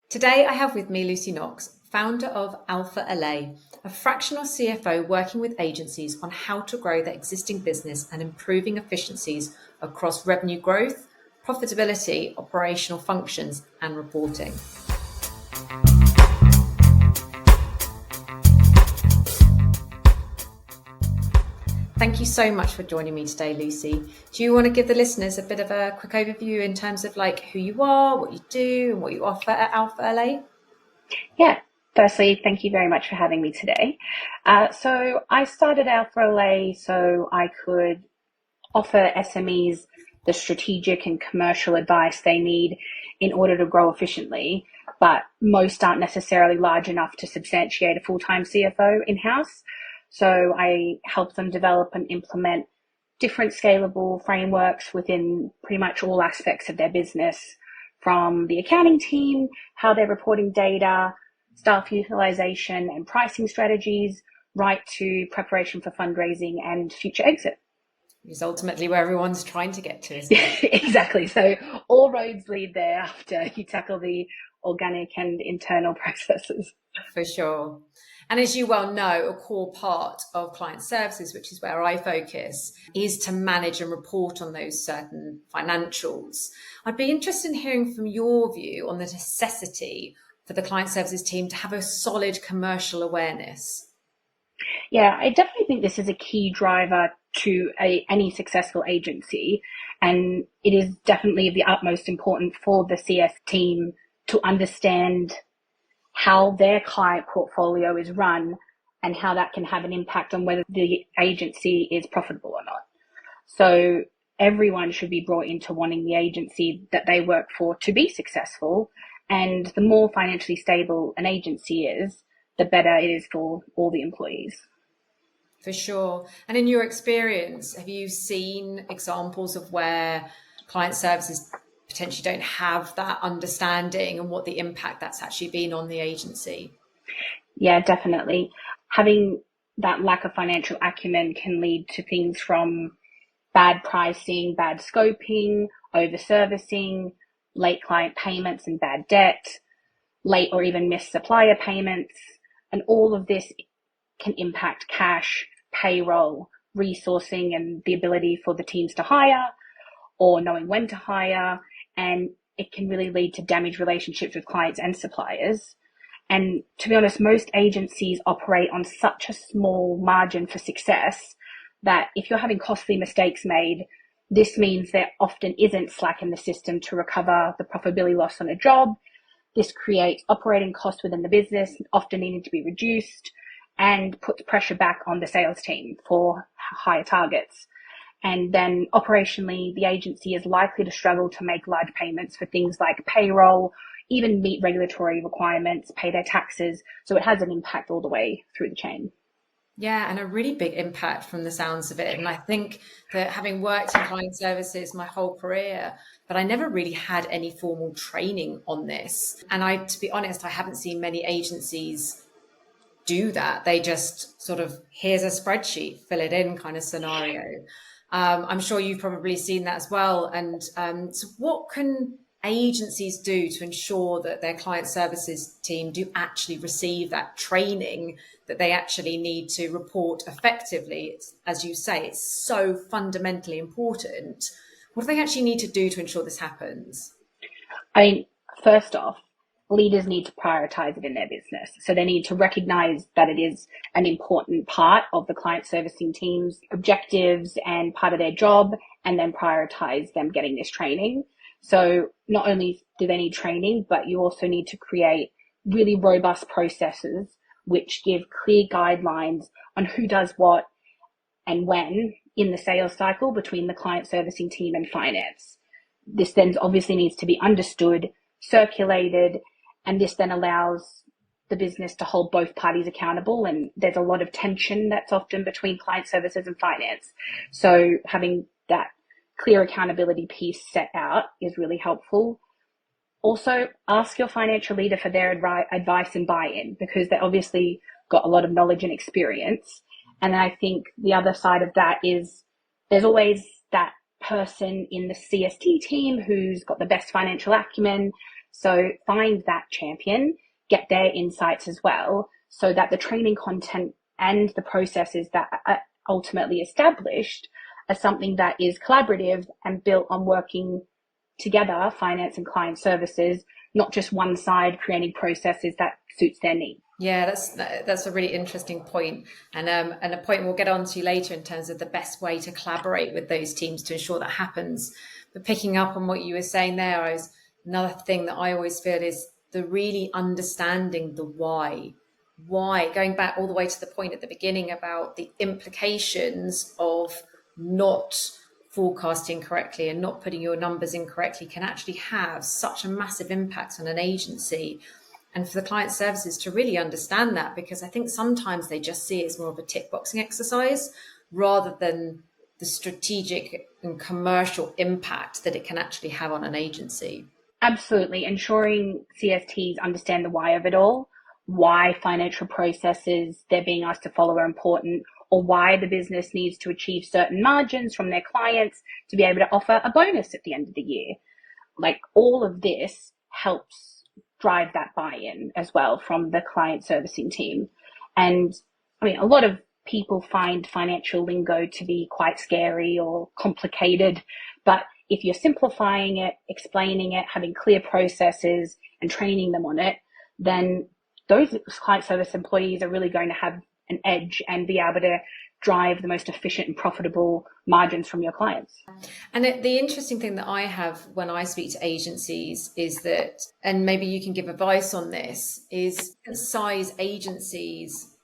Today I have with me Lucy Knox, founder of Alpha Alae, a fractional CFO working with agencies on how to grow their existing business and improving efficiencies across revenue growth, profitability, operational functions, and reporting. Thank you so much for joining me today, Lucy. Do you want to give the listeners a bit of a quick overview in terms of who you are, what you do, and what you offer at Alpha Alae? Yeah. Firstly, thank you very much for having me today. So I started Alpha Alae so I could offer SMEs the strategic and commercial advice they need in order to grow efficiently, but most aren't necessarily large enough to substantiate a full-time CFO in-house. So I help them develop and implement different scalable frameworks within pretty much all aspects of their business, from the accounting team, how they're reporting data, staff utilization and pricing strategies, right to preparation for fundraising and future exit. It's ultimately where everyone's trying to get to, isn't it? Exactly. So all roads lead there after you tackle the organic and internal processes. For sure. And as you well know, a core part of client services, which is where I focus, is to manage and report on those certain financials. I'd be interested in hearing from your view on the necessity for the client services team to have a solid commercial awareness. Yeah, I definitely think this is a key driver to any successful agency. And it is definitely of the utmost importance for the CS team to understand how their client portfolio is run and how that can have an impact on whether the agency is profitable or not. So everyone should be brought into wanting the agency that they work for to be successful. And the more financially stable an agency is, the better it is for all the employees. For sure. And in your experience, have you seen examples of where client services potentially don't have that understanding and what the impact that's actually been on the agency? Yeah, definitely. Having that lack of financial acumen can lead to things from bad pricing, bad scoping, over servicing, late client payments and bad debt, late or even missed supplier payments. And all of this can impact cash, payroll, resourcing, and the ability for the teams to hire or knowing when to hire. And it can really lead to damaged relationships with clients and suppliers. And to be honest, most agencies operate on such a small margin for success that if you're having costly mistakes made, this means there often isn't slack in the system to recover the profitability loss on a job. This creates operating costs within the business, often needing to be reduced, and puts pressure back on the sales team for higher targets. And then operationally, the agency is likely to struggle to make large payments for things like payroll, even meet regulatory requirements, pay their taxes. So it has an impact all the way through the chain. Yeah, and a really big impact from the sounds of it. And I think that having worked in client services my whole career, but I never really had any formal training on this. And to be honest, I haven't seen many agencies do that. They just sort of, here's a spreadsheet, fill it in kind of scenario. I'm sure you've probably seen that as well. And so what can agencies do to ensure that their client services team do actually receive that training that they actually need to report effectively? As you say, it's so fundamentally important. What do they actually need to do to ensure this happens? I mean, first off, leaders need to prioritize it in their business. So they need to recognize that it is an important part of the client servicing team's objectives and part of their job, and then prioritize them getting this training. So not only do they need training, but you also need to create really robust processes which give clear guidelines on who does what and when in the sales cycle between the client servicing team and finance. This then obviously needs to be understood, circulated, and this then allows the business to hold both parties accountable. And there's a lot of tension that's often between client services and finance. So having that clear accountability piece set out is really helpful. Also, ask your financial leader for their advice and buy-in, because they obviously got a lot of knowledge and experience. And I think the other side of that is there's always that person in the CST team who's got the best financial acumen. So find that champion, get their insights as well, so that the training content and the processes that are ultimately established are something that is collaborative and built on working together, finance and client services, not just one side creating processes that suits their needs. Yeah, that's a really interesting point, and a point we'll get on to later in terms of the best way to collaborate with those teams to ensure that happens. But picking up on what you were saying there, another thing that I always feel is the really understanding the why. Why, going back all the way to the point at the beginning about the implications of not forecasting correctly and not putting your numbers in correctly can actually have such a massive impact on an agency. And for the client services to really understand that, because I think sometimes they just see it as more of a tick boxing exercise rather than the strategic and commercial impact that it can actually have on an agency. Absolutely. Ensuring CSTs understand the why of it all, why financial processes they're being asked to follow are important, or why the business needs to achieve certain margins from their clients to be able to offer a bonus at the end of the year. Like, all of this helps drive that buy-in as well from the client servicing team. And I mean, a lot of people find financial lingo to be quite scary or complicated, but if you're simplifying it, explaining it, having clear processes and training them on it, then those client service employees are really going to have an edge and be able to drive the most efficient and profitable margins from your clients. And the interesting thing that I have when I speak to agencies is that, and maybe you can give advice on this, is size agencies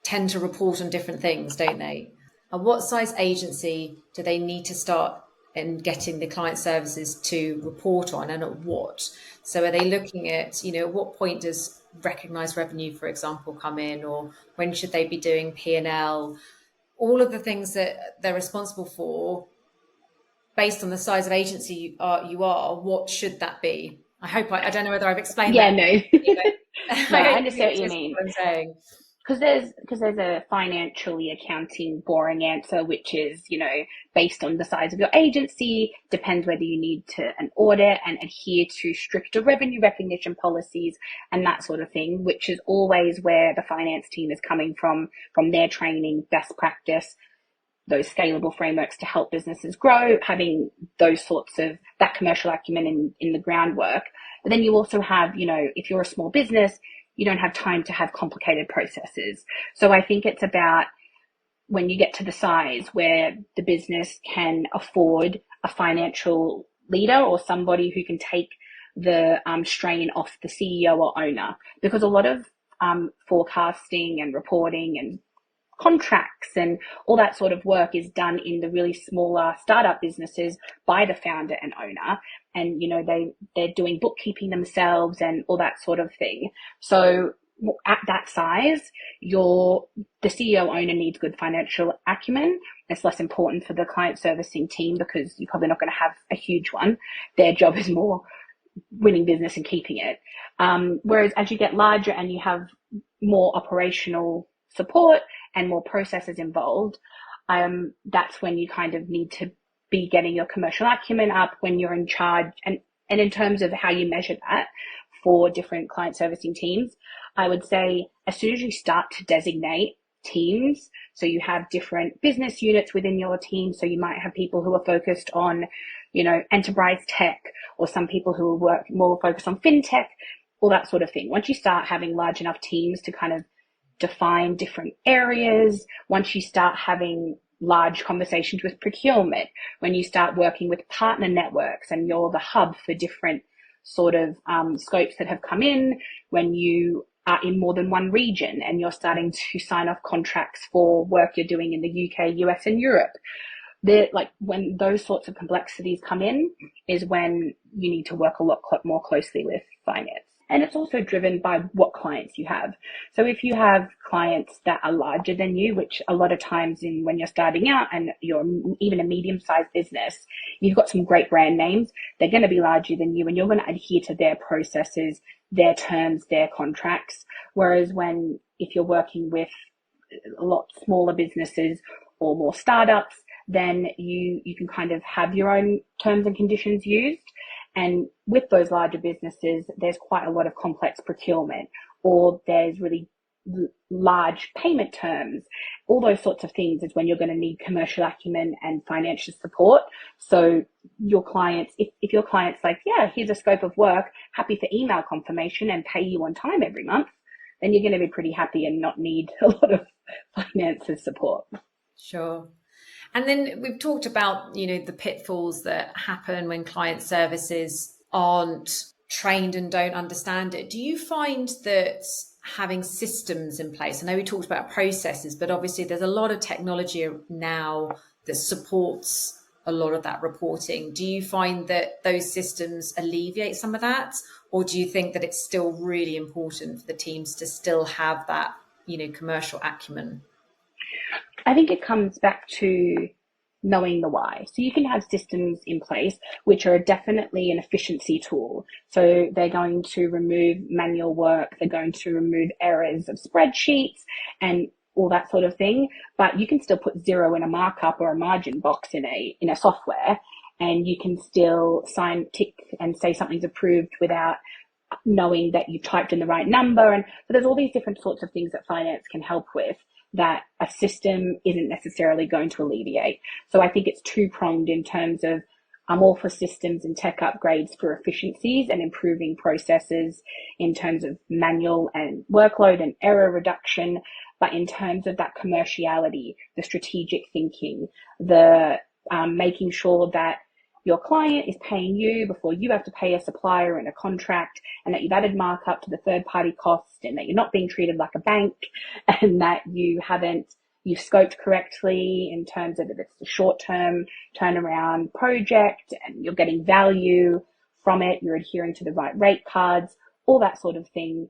tend to report on different things, don't they? And what size agency do they need to start in getting the client services to report on, and at what? So are they looking at, at what point does recognized revenue, for example, come in, or when should they be doing P&L? All of the things that they're responsible for based on the size of agency you are, what should that be? I don't know whether I've explained that. No, I understand what you mean. What I'm saying. Because there's a financially accounting boring answer, which is, based on the size of your agency, depends whether you need an audit and adhere to stricter revenue recognition policies and that sort of thing, which is always where the finance team is coming from their training, best practice, those scalable frameworks to help businesses grow, having those sorts of that commercial acumen in the groundwork. But then you also have, if you're a small business, you don't have time to have complicated processes. So I think it's about when you get to the size where the business can afford a financial leader or somebody who can take the strain off the CEO or owner, because a lot of forecasting and reporting and contracts and all that sort of work is done in the really smaller startup businesses by the founder and owner. And, they're doing bookkeeping themselves and all that sort of thing. So at that size, the CEO owner needs good financial acumen. It's less important for the client servicing team because you're probably not going to have a huge one. Their job is more winning business and keeping it. Whereas as you get larger and you have more operational support and more processes involved, that's when you kind of need to be getting your commercial acumen up when you're in charge. And in terms of how you measure that for different client servicing teams, I would say as soon as you start to designate teams, so you have different business units within your team. So you might have people who are focused on, enterprise tech, or some people who will work more focused on fintech, all that sort of thing. Once you start having large enough teams to kind of define different areas, once you start having large conversations with procurement, when you start working with partner networks and you're the hub for different sort of scopes that have come in, when you are in more than one region and you're starting to sign off contracts for work you're doing in the UK, US and Europe, when those sorts of complexities come in is when you need to work a lot more closely with finance. And it's also driven by what clients you have. So if you have clients that are larger than you, which a lot of times when you're starting out and you're even a medium-sized business, you've got some great brand names, they're going to be larger than you and you're going to adhere to their processes, their terms, their contracts. Whereas if you're working with a lot smaller businesses or more startups, then you can kind of have your own terms and conditions used. And with those larger businesses, there's quite a lot of complex procurement, or there's really large payment terms. All those sorts of things is when you're going to need commercial acumen and financial support. So your clients, if your client's like, yeah, here's a scope of work, happy for email confirmation and pay you on time every month, then you're going to be pretty happy and not need a lot of finances support. Sure. And then we've talked about, the pitfalls that happen when client services aren't trained and don't understand it. Do you find that having systems in place, I know we talked about processes, but obviously there's a lot of technology now that supports a lot of that reporting. Do you find that those systems alleviate some of that? Or do you think that it's still really important for the teams to still have that, commercial acumen? I think it comes back to knowing the why. So you can have systems in place which are definitely an efficiency tool. So they're going to remove manual work, they're going to remove errors of spreadsheets and all that sort of thing. But you can still put zero in a markup or a margin box in a software, and you can still tick and say something's approved without knowing that you typed in the right number. And so there's all these different sorts of things that finance can help with that a system isn't necessarily going to alleviate. So I think it's two-pronged in terms of I'm all for systems and tech upgrades for efficiencies and improving processes in terms of manual and workload and error reduction. But in terms of that commerciality, the strategic thinking, the making sure that your client is paying you before you have to pay a supplier in a contract, and that you've added markup to the third party cost, and that you're not being treated like a bank, and that you've scoped correctly in terms of if it's a short term turnaround project and you're getting value from it, you're adhering to the right rate cards, all that sort of thing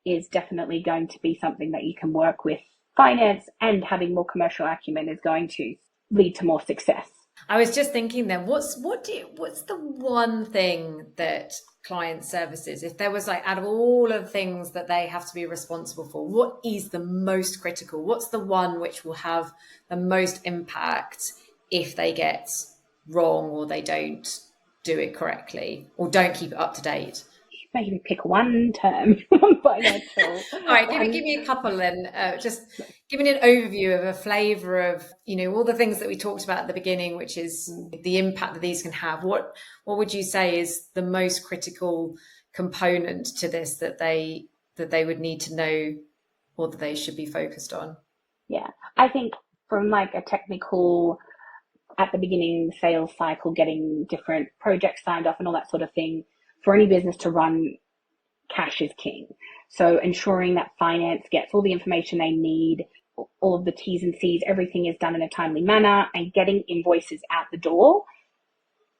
is definitely going to be something that you can work with finance, and having more commercial acumen is going to lead to more success. I was just thinking then, what's the one thing that client services, if there was out of all of the things that they have to be responsible for, what is the most critical? What's the one which will have the most impact if they get wrong or they don't do it correctly or don't keep it up to date? Maybe me pick one term financial. All right, give me a couple then. Just give me an overview of a flavour of, all the things that we talked about at the beginning, which is the impact that these can have. What would you say is the most critical component to this that they would need to know or that they should be focused on? Yeah, I think from a technical, at the beginning sales cycle, getting different projects signed off and all that sort of thing, for any business to run, cash is king. So ensuring that finance gets all the information they need, all of the T's and C's, everything is done in a timely manner, and getting invoices out the door.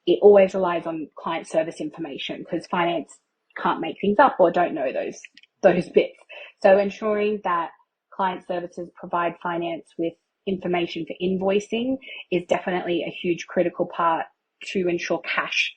It always relies on client service information because finance can't make things up or don't know those bits. So ensuring that client services provide finance with information for invoicing is definitely a huge critical part to ensure cash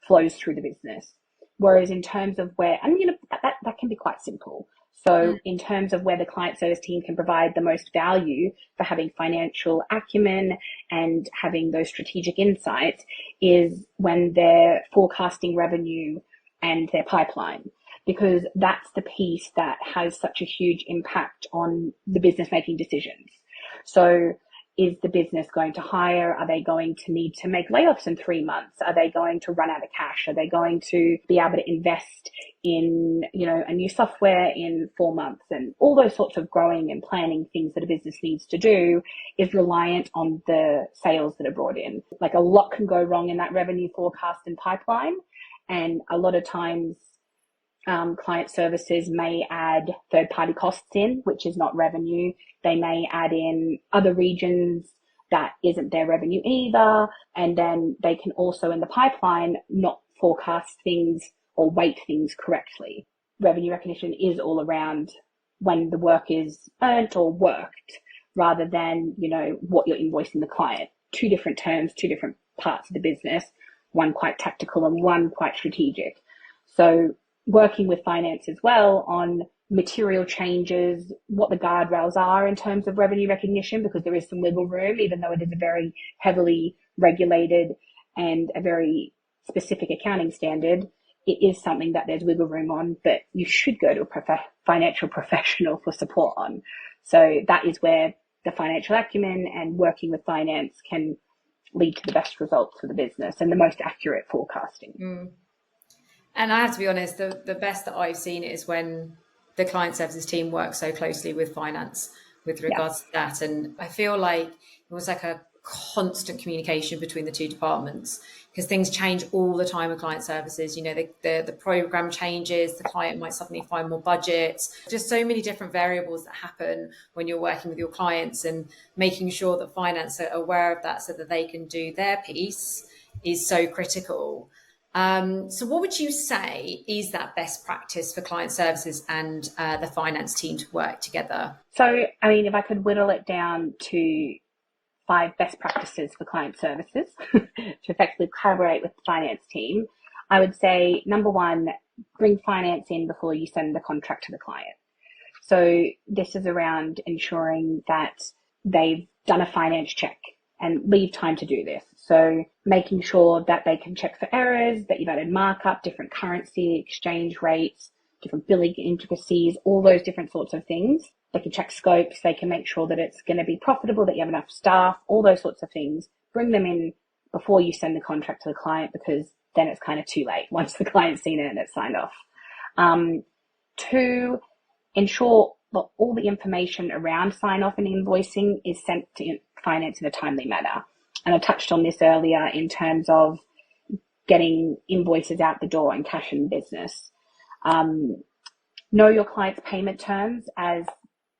flows through the business. Whereas in terms of where, and that can be quite simple. So in terms of where the client service team can provide the most value for having financial acumen and having those strategic insights is when they're forecasting revenue and their pipeline, because that's the piece that has such a huge impact on the business making decisions. So is the business going to hire? Are they going to need to make layoffs in 3 months? Are they going to run out of cash? Are they going to be able to invest in, a new software in 4 months? And all those sorts of growing and planning things that a business needs to do is reliant on the sales that are brought in. A lot can go wrong in that revenue forecast and pipeline. And a lot of times, client services may add third-party costs in, which is not revenue. They may add in other regions that isn't their revenue either. And then they can also in the pipeline not forecast things or weight things correctly. Revenue recognition is all around when the work is earned or worked, rather than, what you're invoicing the client. Two different terms, two different parts of the business, one quite tactical and one quite strategic. So working with finance as well on material changes, what the guardrails are in terms of revenue recognition, because there is some wiggle room, even though it is a very heavily regulated and a very specific accounting standard, it is something that there's wiggle room on, but you should go to a financial professional for support on. So that is where the financial acumen and working with finance can lead to the best results for the business and the most accurate forecasting. And I have to be honest, the best that I've seen is when the client services team works so closely with finance with regards to that. And I feel like it was like a constant communication between the two departments, because things change all the time with client services. You know, the program changes, the client might suddenly find more budgets, just so many different variables that happen when you're working with your clients, and making sure that finance are aware of that so that they can do their piece is so critical. So what would you say is that best practice for client services and the finance team to work together? So, I mean, if I could whittle it down to 5 best practices for client services to effectively collaborate with the finance team, I would say, number 1, bring finance in before you send the contract to the client. So this is around ensuring that they've done a finance check and leave time to do this. So making sure that they can check for errors, that you've added markup, different currency, exchange rates, different billing intricacies, all those different sorts of things. They can check scopes, they can make sure that it's going to be profitable, that you have enough staff, all those sorts of things. Bring them in before you send the contract to the client, because then it's kind of too late once the client's seen it and it's signed off. 2, ensure that all the information around sign-off and invoicing is sent to finance in a timely manner. And I touched on this earlier in terms of getting invoices out the door and cash in business. Know your client's payment terms, as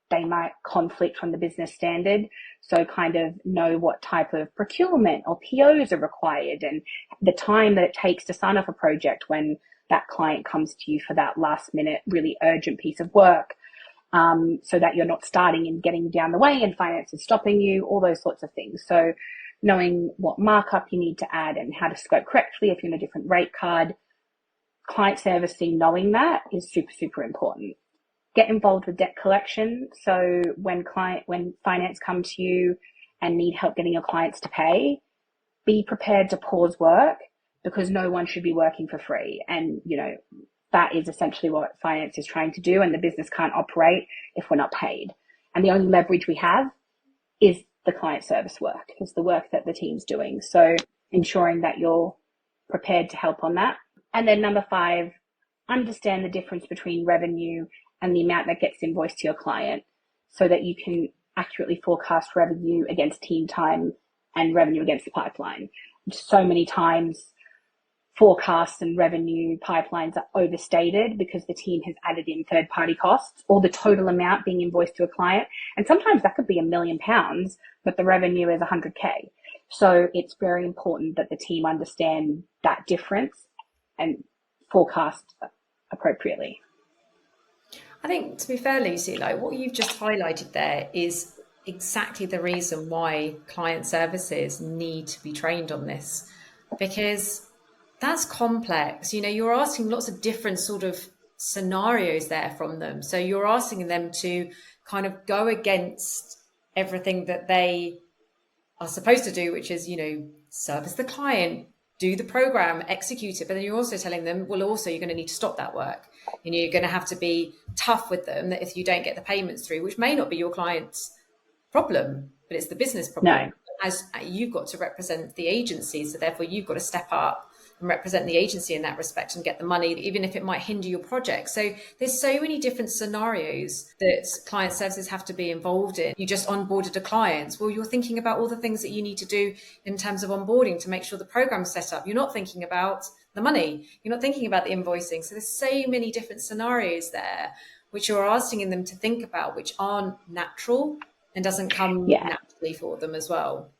they might conflict from the business standard. So kind of know what type of procurement or POs are required, and the time that it takes to sign off a project when that client comes to you for that last minute, really urgent piece of work. So that you're not starting and getting down the way and finance is stopping you, all those sorts of things. So knowing what markup you need to add and how to scope correctly if you're in a different rate card. Client servicing, knowing that is super, super important. Get involved with debt collection. So when finance come to you and need help getting your clients to pay, be prepared to pause work, because no one should be working for free. And, you know, that is essentially what finance is trying to do, and the business can't operate if we're not paid. And the only leverage we have is the client service work, is the work that the team's doing. So ensuring that you're prepared to help on that. And then number 5, understand the difference between revenue and the amount that gets invoiced to your client, so that you can accurately forecast revenue against team time and revenue against the pipeline. So many times forecasts and revenue pipelines are overstated because the team has added in third-party costs, or the total amount being invoiced to a client. And sometimes that could be £1 million, but the revenue is 100K. So it's very important that the team understand that difference and forecast appropriately. I think, to be fair, Lucy, like what you've just highlighted there is exactly the reason why client services need to be trained on this, because that's complex. You know, you're asking lots of different sort of scenarios there from them. So you're asking them to kind of go against everything that they are supposed to do, which is, you know, service the client, do the program, execute it. But then you're also telling them, well, also you're going to need to stop that work. And you're going to have to be tough with them that if you don't get the payments through, which may not be your client's problem, but it's the business problem. No. As you've got to represent the agency, so therefore you've got to step up and represent the agency in that respect and get the money, even if it might hinder your project. So there's so many different scenarios that client services have to be involved in. You just onboarded a client. Well, you're thinking about all the things that you need to do in terms of onboarding to make sure the program's set up. You're not thinking about the money. You're not thinking about the invoicing. So there's so many different scenarios there, which you're asking them to think about, which aren't natural and doesn't come naturally for them as well.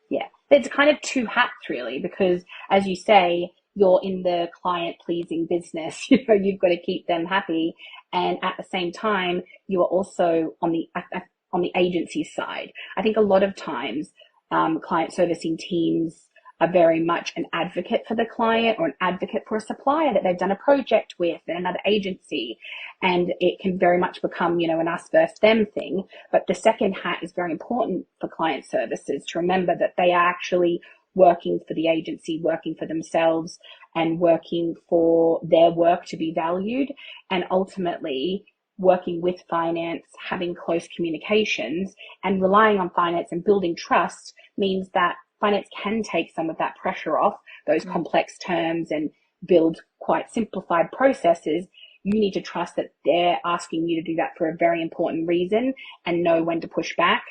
Yeah, it's kind of 2 hats really, because as you say, you're in the client pleasing business. You know, you've got to keep them happy, and at the same time, you are also on the agency side. I think a lot of times, client servicing teams are very much an advocate for the client, or an advocate for a supplier that they've done a project with and another agency. And it can very much become, you know, an us versus them thing. But the second hat is very important for client services, to remember that they are actually working for the agency, working for themselves, and working for their work to be valued. And ultimately, working with finance, having close communications, and relying on finance and building trust means that finance can take some of that pressure off those complex terms and build quite simplified processes. You need to trust that they're asking you to do that for a very important reason and know when to push back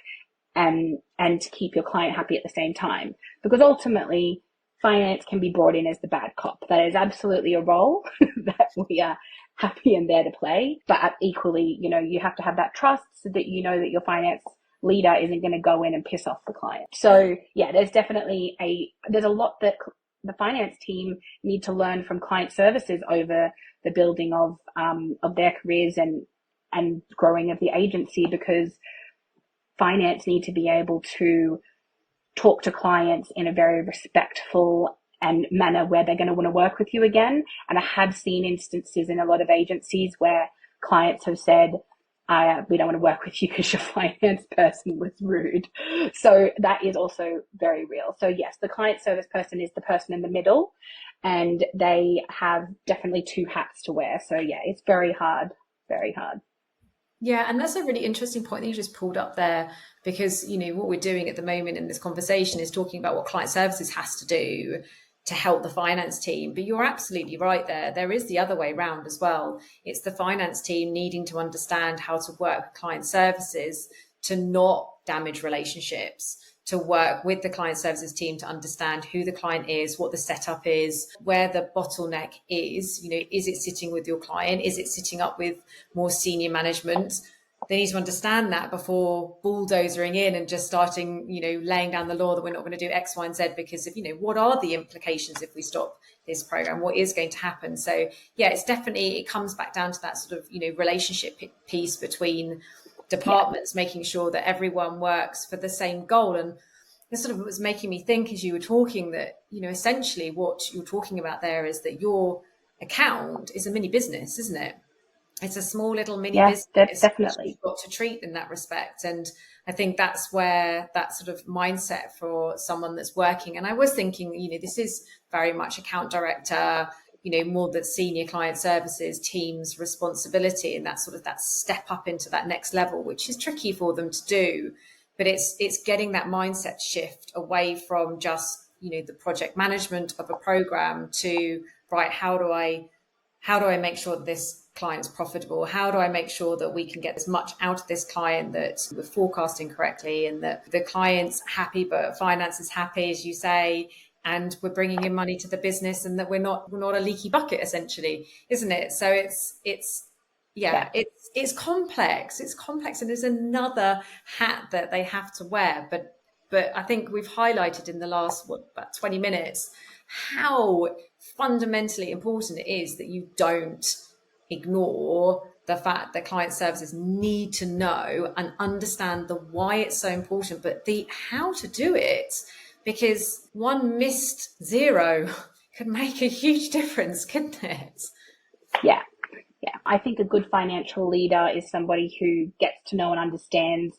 and to keep your client happy at the same time. Because ultimately, finance can be brought in as the bad cop. That is absolutely a role that we are happy and there to play. But equally, you have to have that trust so that you know that your finance leader isn't going to go in and piss off the client. So yeah, there's a lot that the finance team need to learn from client services over the building of their careers and growing of the agency, because finance need to be able to talk to clients in a very respectful and manner where they're going to want to work with you again. And I have seen instances in a lot of agencies where clients have said, we don't want to work with you because your finance person was rude. So that is also very real. So yes, the client service person is the person in the middle, and they have definitely two hats to wear. So yeah, it's very hard, very hard. Yeah, and that's a really interesting point that you just pulled up there, because what we're doing at the moment in this conversation is talking about what client services has to do to help the finance team. But you're absolutely right there. There is the other way around as well. It's the finance team needing to understand how to work with client services to not damage relationships, to work with the client services team to understand who the client is, what the setup is, where the bottleneck is. Is it sitting with your client? Is it sitting up with more senior management? They need to understand that before bulldozering in and just starting, laying down the law that we're not going to do X, Y, and Z because of, what are the implications if we stop this program? What is going to happen? So yeah, it comes back down to that sort of, relationship piece between departments, making sure that everyone works for the same goal. And it sort of was making me think as you were talking that, essentially what you're talking about there is that your account is a mini business, isn't it? It's a small little mini business definitely. You've got to treat in that respect. And I think that's where that sort of mindset for someone that's working. And I was thinking, this is very much account director, more that senior client services team's responsibility, and that sort of that step up into that next level, which is tricky for them to do. But it's getting that mindset shift away from just, the project management of a program to, right, how do I make sure that this client's profitable? How do I make sure that we can get as much out of this client, that we're forecasting correctly and that the client's happy, but finance is happy, as you say, and we're bringing in money to the business, and that we're not a leaky bucket, essentially, isn't it? So it's complex. It's complex, and there's another hat that they have to wear. But I think we've highlighted in the last about 20 minutes how fundamentally important it is that you don't ignore the fact that client services need to know and understand the why it's so important, but the how to do it, because one missed zero could make a huge difference, couldn't it? Yeah. I think a good financial leader is somebody who gets to know and understands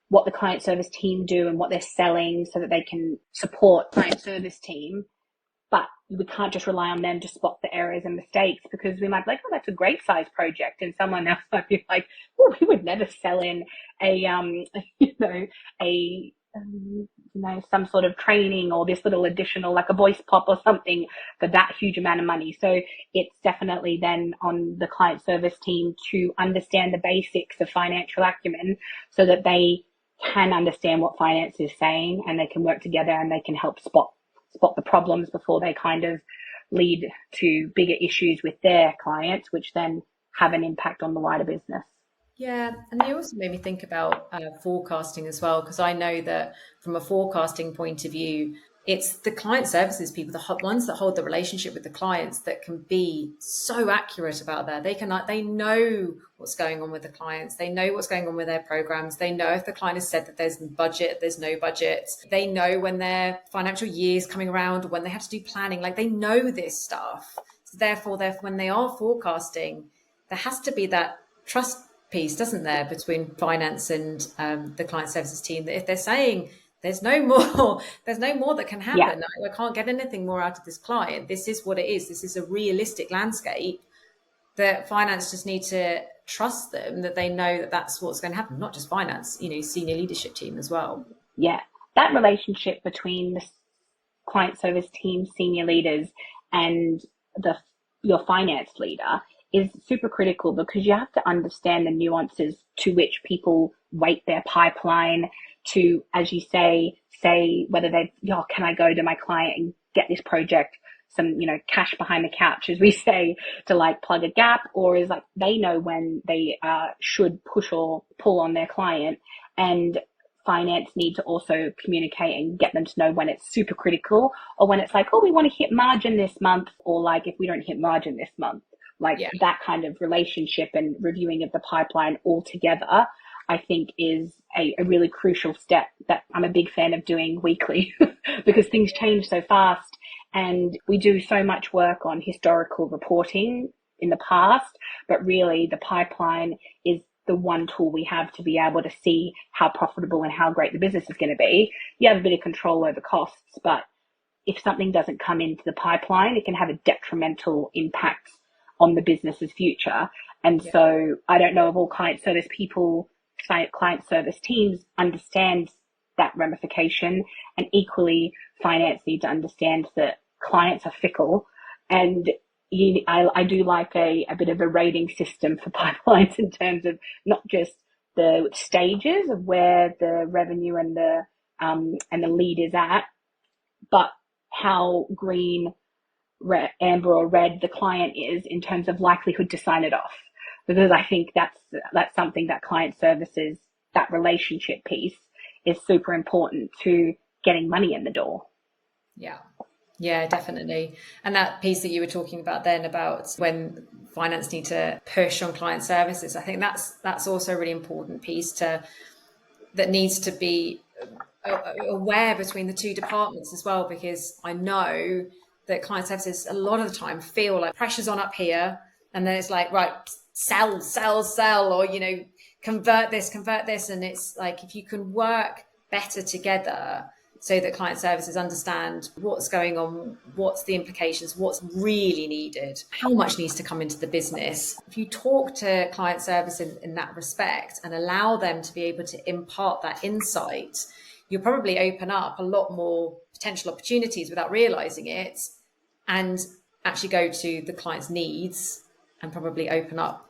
what the client service team do and what they're selling so that they can support client service team. But we can't just rely on them to spot the errors and mistakes, because we might be like, oh, that's a great size project. And someone else might be like, oh, we would never sell in some sort of training or this little additional, like a voice pop or something, for that huge amount of money. So it's definitely then on the client service team to understand the basics of financial acumen so that they can understand what finance is saying, and they can work together and they can help spot the problems before they kind of lead to bigger issues with their clients, which then have an impact on the wider business. Yeah, and you also made me think about forecasting as well, because I know that from a forecasting point of view, it's the client services people, the ones that hold the relationship with the clients, that can be so accurate about that. They know what's going on with the clients. They know what's going on with their programs. They know if the client has said that there's budget, there's no budget. They know when their financial year is coming around, or when they have to do planning. Like, they know this stuff. So therefore, when they are forecasting, there has to be that trust piece, doesn't there, between finance and the client services team, that if they're saying there's no more, there's no more that can Yeah. happen. I can't get anything more out of this client. This is what it is. This is a realistic landscape that finance just need to trust them, that they know that that's what's going to happen. Not just finance, senior leadership team as well. Yeah. That relationship between the client service team, senior leaders, and your finance leader is super critical, because you have to understand the nuances to which people weight their pipeline to, as you say whether can I go to my client and get this project some, cash behind the couch, as we say, to like plug a gap, or is like they know when they should push or pull on their client, and finance need to also communicate and get them to know when it's super critical, or when it's like, oh, we want to hit margin this month, or like if we don't hit margin this month, like that kind of relationship and reviewing of the pipeline all together, I think is a really crucial step that I'm a big fan of doing weekly because things change so fast, and we do so much work on historical reporting in the past, but really the pipeline is the one tool we have to be able to see how profitable and how great the business is going to be. You have a bit of control over costs, but if something doesn't come into the pipeline, it can have a detrimental impact on the business's future. And so I don't know if all client service people, client service teams understand that ramification, and equally finance need to understand that clients are fickle, and I do like a bit of a rating system for pipelines in terms of not just the stages of where the revenue and the lead is at, but how green, amber or red the client is in terms of likelihood to sign it off. Because I think that's something that client services, that relationship piece, is super important to getting money in the door. Yeah, definitely. And that piece that you were talking about then, about when finance need to push on client services, I think that's also a really important piece that needs to be aware between the two departments as well, because I know that client services a lot of the time feel like pressure's on up here, and then it's like, right, sell, or convert this, and it's like, if you can work better together so that client services understand what's going on, what's the implications, what's really needed, how much needs to come into the business. If you talk to client service in that respect and allow them to be able to impart that insight, you'll probably open up a lot more potential opportunities without realizing it, and actually go to the client's needs and probably open up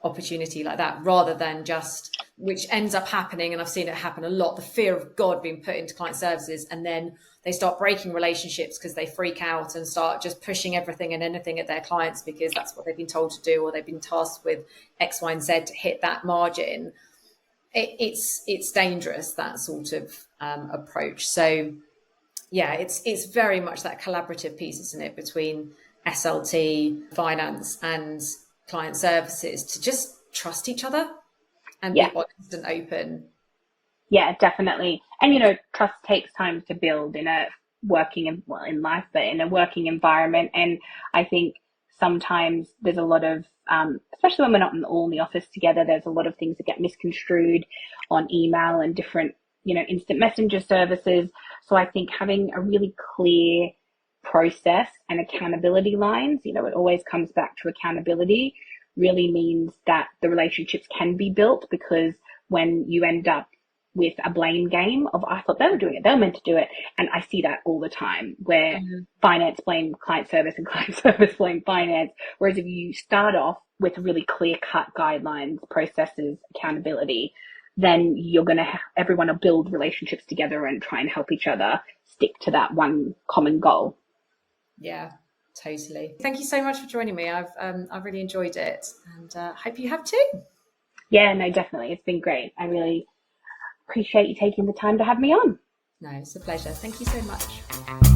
opportunity like that, rather than just, which ends up happening, and I've seen it happen a lot, the fear of God being put into client services, and then they start breaking relationships because they freak out and start just pushing everything and anything at their clients because that's what they've been told to do, or they've been tasked with X, Y, and Z to hit that margin. It's dangerous, that sort of approach. So yeah, it's very much that collaborative piece, isn't it, between SLT, finance, and client services, to just trust each other and be honest and open. Yeah, definitely. And trust takes time to build in a in life, but in a working environment. And I think sometimes there's a lot of, especially when we're not all in the office together, there's a lot of things that get misconstrued on email and different, instant messenger services. So I think having a really clear process and accountability lines, it always comes back to accountability, really means that the relationships can be built, because when you end up with a blame game of, I thought they were doing it, they were meant to do it. And I see that all the time, where finance blame client service and client service blame finance. Whereas if you start off with really clear cut guidelines, processes, accountability, then everyone will build relationships together and try and help each other stick to that one common goal. Yeah, totally. Thank you so much for joining me. I've really enjoyed it, and hope you have too. Yeah, no, definitely. It's been great. I really appreciate you taking the time to have me on. No, it's a pleasure. Thank you so much.